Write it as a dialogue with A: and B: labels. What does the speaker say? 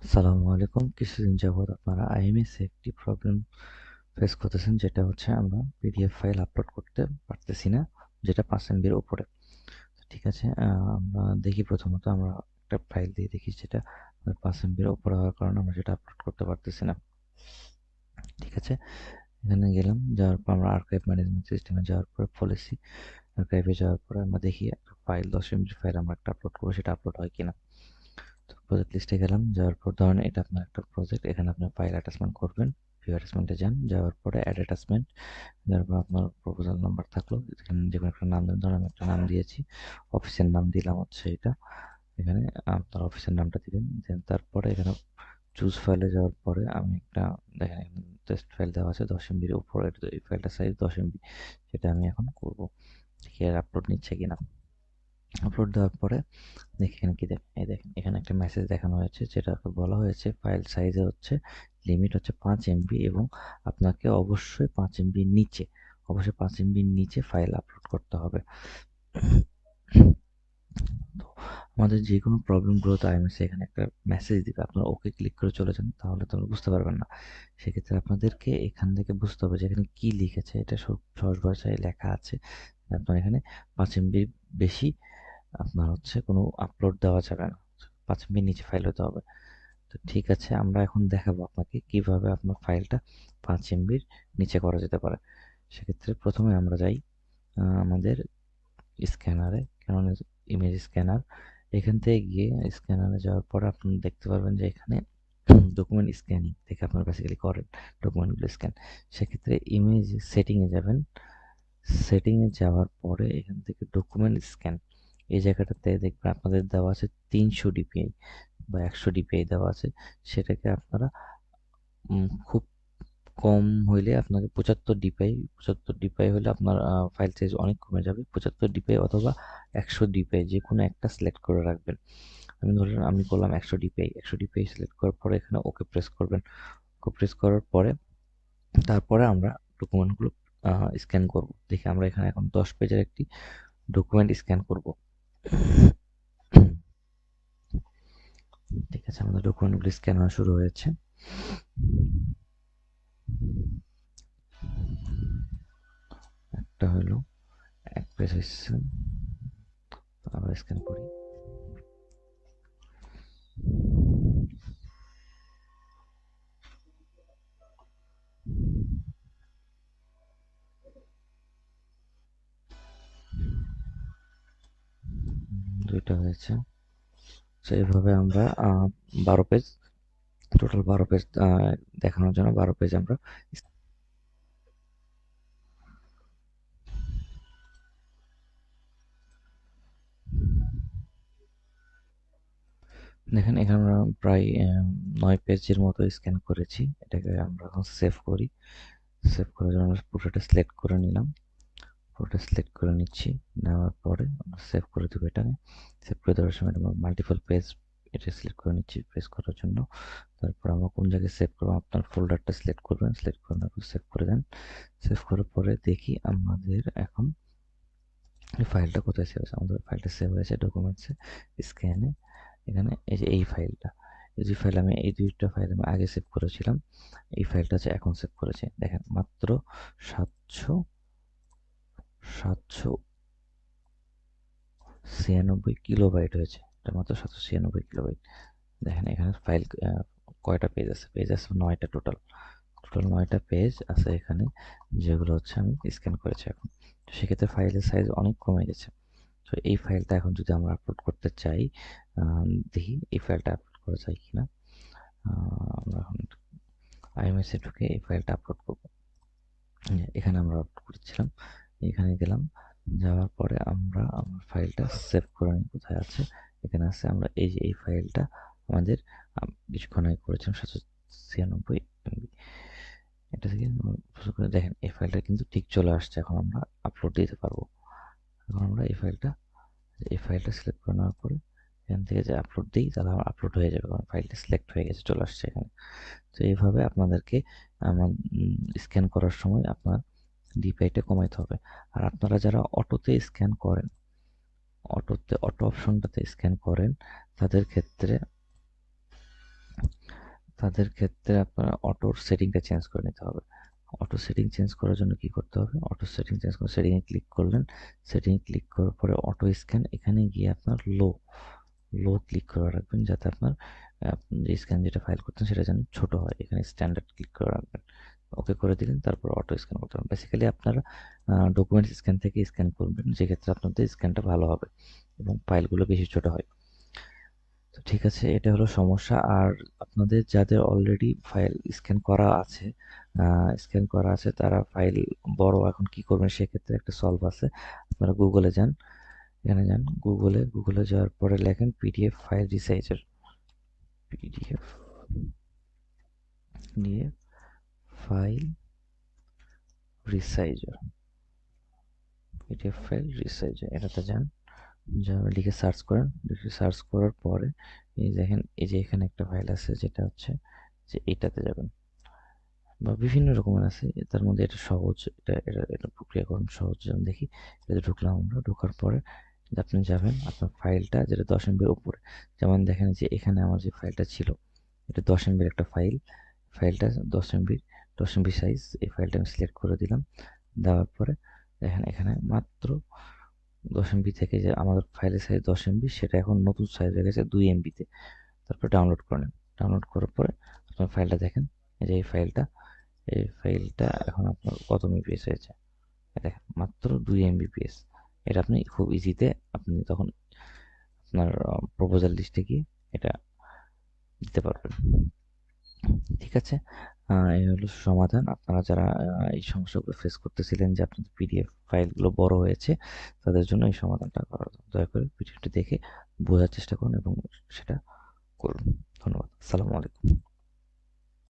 A: আসসালামু আলাইকুম। কিছুদিন যাবৎ আপনারা আইএমএস একটি প্রবলেম ফেস করতেছেন, যেটা হচ্ছে আমরা পিডিএফ ফাইল আপলোড করতে পারতেছি না, যেটা 5 এমবির উপরে। ঠিক আছে, আমরা দেখি প্রথমত আমরা একটা ফাইল দিয়ে দেখি যেটা 5 এমবির উপরে হওয়ার কারণে আমরা সেটা আপলোড করতে পারতেছি না। ঠিক আছে, এখানে গেলাম, যাওয়ার পর আমরা আর্কাইভ ম্যানেজমেন্ট সিস্টেমে যাওয়ার পর পলিসি আর্কাইভে যাওয়ার পরে আমরা দেখি একটা ফাইল 10 এমবির ফাইল আমরা একটা আপলোড করবো, সেটা আপলোড হয় কিনা। তো প্রজেক্ট লিস্টে গেলাম, যাওয়ার পর ধরেন এটা আপনার একটা প্রজেক্ট, এখানে আপনি ফাইল অ্যাটাচমেন্ট করবেন। ভিউ অ্যাটাচমেন্টে যান, যাওয়ার পরে অ্যাড অ্যাটাচমেন্ট, যাওয়ার পর আপনার প্রপোজাল নাম্বার থাকলো, এখানে যে কোনো একটা নাম দেন। ধরেন আমি একটা নাম দিয়েছি, অফিসের নাম দিলাম হচ্ছে এটা। এখানে আপনার অফিসের নামটা দিবেন, দেন তারপরে এখানে চুজ ফাইলে যাওয়ার পরে আমি একটা, দেখেন এখানে টেস্ট ফাইল দেওয়া আছে 10 এমবির উপরে, এই ফাইলটার সাইজ 10 এমবি, সেটা আমি এখন করবো। দেখি আর আপলোড নিচ্ছে কিনা। আপলোড দেওয়ার পরে দেখি এখানে কি দেখেন, এই দেখেন এখানে একটা মেসেজ দেখানো হয়েছে, যেটাকে বলা হয়েছে ফাইল সাইজে হচ্ছে লিমিট হচ্ছে 5 এমবি, এবং আপনাকে অবশ্যই 5 এমবির নিচে, অবশ্যই 5 এমবির নিচে ফাইল আপলোড করতে হবে। তো আমাদের যে কোনো প্রবলেমগুলো তো আইএমএস এখানে একটা মেসেজ দিবে, আপনারা ওকে ক্লিক করে চলে যান, তাহলে তো বুঝতে পারবেন না। সেক্ষেত্রে আপনাদেরকে এখান থেকে বুঝতে হবে যে এখানে কি লিখেছে, এটা সহজ ভাষায় লেখা আছে। আপনার এখানে 5 এমবির বেশি আপনার হচ্ছে কোনো আপলোড দেওয়া যাবে না, 5 এমবির নিচে ফাইল হতে হবে। তো ঠিক আছে, আমরা এখন দেখাবো আপনাকে কিভাবে আপনার ফাইলটা 5 এমবির নিচে করা যেতে পারে। সেক্ষেত্রে প্রথমে আমরা যাই আমাদের স্ক্যানারে, কেননা ইমেজ স্ক্যানার। এখান থেকে গিয়ে স্ক্যানারে যাওয়ার পরে আপনি দেখতে পারবেন যে এখানে ডকুমেন্ট স্ক্যানিং থেকে আপনারা বেসিক্যালি করেন ডকুমেন্টগুলো স্ক্যান। সেক্ষেত্রে ইমেজ সেটিংয়ে যাবেন, সেটিংয়ে যাওয়ার পরে এখান থেকে ডকুমেন্ট স্ক্যান, এই জায়গাটাতে দেখবেন আপনাদের দেওয়া আছে 300 ডিপিআই বা 100 ডিপিআই দেওয়া আছে। সেটাকে আপনারা খুব কম হইলে আপনাকে 75 ডিপিআই, 75 ডিপিআই হলে আপনার ফাইল সাইজ অনেক কমে যাবে। 75 ডিপিআই অথবা 100 ডিপিআই যে কোনো একটা সিলেক্ট করে রাখবেন। আমি ধরেন আমি করলাম 100 ডিপিআই, 100 ডিপিআই সিলেক্ট করার পরে এখানে ওকে প্রেস করবেন। ওকে প্রেস করার পরে তারপরে আমরা ডকুমেন্টগুলো স্ক্যান করব। দেখি আমরা এখানে এখন 10 পেজের একটি ডকুমেন্ট স্ক্যান করব। ঠিক আছে, আমাদের ডকুমেন্টগুলো স্ক্যান হওয়া শুরু হয়েছে। একটা হলো, এক পেজ হচ্ছে, আবার স্ক্যান করি। দুইটা হয়েছে। তো এইভাবে আমরা 12 পেজ, টোটাল 12 পেজ দেখানোর জন্য 12 পেজ আমরা দেখেন এখানে আমরা প্রায় 9 পেজের মতো স্ক্যান করেছি। এটাকে আমরা এখন সেভ করি। সেভ করার জন্য আমরা পুরোটা সিলেক্ট করে নিলাম, পুরোটা সিলেক্ট করে নিচ্ছি। নেওয়ার পরে আমরা সেভ করে দেবো এটাকে। সেভ করে দেওয়ার সময় আমরা মাল্টিপল পেজ এটা সিলেক্ট করে নিচ্ছি পেজ করার জন্য। তারপর আমরা কোন জায়গায় সেভ করবো, আপনার ফোল্ডারটা সিলেক্ট করবেন, সিলেক্ট করে সেভ করে দেন। সেভ করার পরে দেখি আমাদের এখন এই ফাইলটা কোথায় সেভ হয়েছে। আমাদের ফাইলটা সেভ হয়েছে ডকুমেন্টসে, স্ক্যানে। এখানে এই যে এই ফাইলটা, এই যে ফাইল আমি এই দুইটা ফাইল আমি আগে সেভ করেছিলাম, এই ফাইলটা হচ্ছে এখন সেভ করেছি। দেখেন মাত্র 700 796 কিলোবাইট হয়েছে, এটা মাত্র 796 কিলোবাইট। দেখেন এখানে ফাইল কয়টা পেজ আছে, পেজ আছে 9টা, টোটাল টোটাল 9টা পেজ আছে এখানে, যেগুলো হচ্ছে আমি স্ক্যান করেছি এখন। তো সেক্ষেত্রে ফাইলের সাইজ অনেক কমে গেছে। তো এই ফাইলটা এখন যদি আমরা আপলোড করতে চাই, দেখি এই ফাইলটা আপলোড করা যায় কিনা। আমরা এখন আইএমএসে ঢুকে এই ফাইলটা আপলোড করব। এখানে আমরা আপলোড করেছিলাম, এখানে গেলাম, যাওয়ার পরে আমরা আমার ফাইলটা সেভ করে নিই, কোথায় আছে, এখানে আছে। আমরা এই যে এই ফাইলটা আমাদের কিছুক্ষণ আগে করেছিলাম 796 MB, এটা থেকে করে দেখেন এই ফাইলটা কিন্তু ঠিক চলে আসছে। এখন আমরা আপলোড দিতে পারবো। এখন আমরা এই ফাইলটা সিলেক্ট করে নেওয়ার পরে এখান থেকে যে আপলোড দিই, তাহলে আমার আপলোড হয়ে যাবে, কারণ ফাইলটা সিলেক্ট হয়ে গেছে, চলে আসছে এখানে। তো এইভাবে আপনাদেরকে আমার স্ক্যান করার সময় আপনার ডিপিআইটা কমাইতে হবে। আর আপনারা যারা অটোতে স্ক্যান করেন, অটো অপশনটাতে স্ক্যান করেন, তাদের ক্ষেত্রে তাদের ক্ষেত্রে আপনার অটোর সেটিংটা চেঞ্জ করে নিতে হবে। অটো সেটিং চেঞ্জ করার জন্য কি করতে হবে? অটো সেটিং চেঞ্জ করে সেটিংয়ে ক্লিক করলেন। সেটিংয়ে ক্লিক করার পরে অটো স্ক্যান, এখানে গিয়ে আপনার লো ক্লিক করে রাখবেন, যাতে আপনার আপনি যে স্ক্যান যেটা ফাইল করতেন সেটা যেন ছোট হয়। এখানে স্ট্যান্ডার্ড ক্লিক করে রাখবেন। ওকে করে দিলেন, তারপর অটো স্ক্যান করতে হবে। বেসিক্যালি আপনারা ডকুমেন্টস স্ক্যান থেকে স্ক্যান করবেন, যেক্ষেত্রে আপনাদের স্ক্যানটা ভালো হবে এবং ফাইলগুলো বেশি ছোট হয়। তো ঠিক আছে, এটা হলো সমস্যা। আর আপনাদের যাদের অলরেডি ফাইল স্ক্যান করা আছে তারা ফাইল বড়, এখন কি করবেন সেক্ষেত্রে একটা সলভ আছে। আপনারা গুগলে যান, এখানে যান গুগলে যাওয়ার পরে লেখেন PDF file resizer. PDF PDF file resizer PDF file resizer এটাতে যান, যা লিখে সার্চ করেন। লিখে সার্চ করার পরে এই দেখেন, এই যে এখানে একটা ফাইল আছে, যেটা হচ্ছে যে এইটাতে যাবেন, বা বিভিন্ন রকমের আছে, তার মধ্যে এটা সহজ, এটা প্রক্রিয়াকরণ সহজ। যেমন দেখি, এটাতে ঢুকলাম আমরা। ঢোকার পরে আপনি যাবেন আপনার ফাইলটা যেটা 10 MB উপরে। যেমন দেখেন যে এখানে আমার যে ফাইলটা ছিল, এটা 10 MB একটা ফাইলটা 10 MB সাইজ। এই ফাইলটা আমি সিলেক্ট করে দিলাম। দেওয়ার পরে দেখেন এখানে মাত্র 10 MB থেকে, যে আমাদের ফাইলের সাইজ 10 MB, সেটা এখন নতুন সাইজ হয়ে গেছে 2 MB-তে। তারপর ডাউনলোড করে নেন। ডাউনলোড করার পরে আপনার ফাইলটা দেখেন, এই যে এই ফাইলটা এখন আপনার কত এমবিপিএস হয়েছে, দেখেন মাত্র 2 MB/s। এটা আপনি খুব ইজিতে আপনি তখন আপনার প্রপোজাল লিস্টে গিয়ে এটা দিতে পারবেন। ঠিক আছে, এই হলো সমাধান। আপনারা যারা এই সমস্যাগুলো ফেস করতেছিলেন যে আপনাদের পিডিএফ ফাইলগুলো বড় হয়েছে, তাদের জন্য এই সমাধানটা করা। দয়া করে ভিডিওটি দেখে বোঝার চেষ্টা করুন এবং সেটা করুন। ধন্যবাদ। আসসালামু আলাইকুম।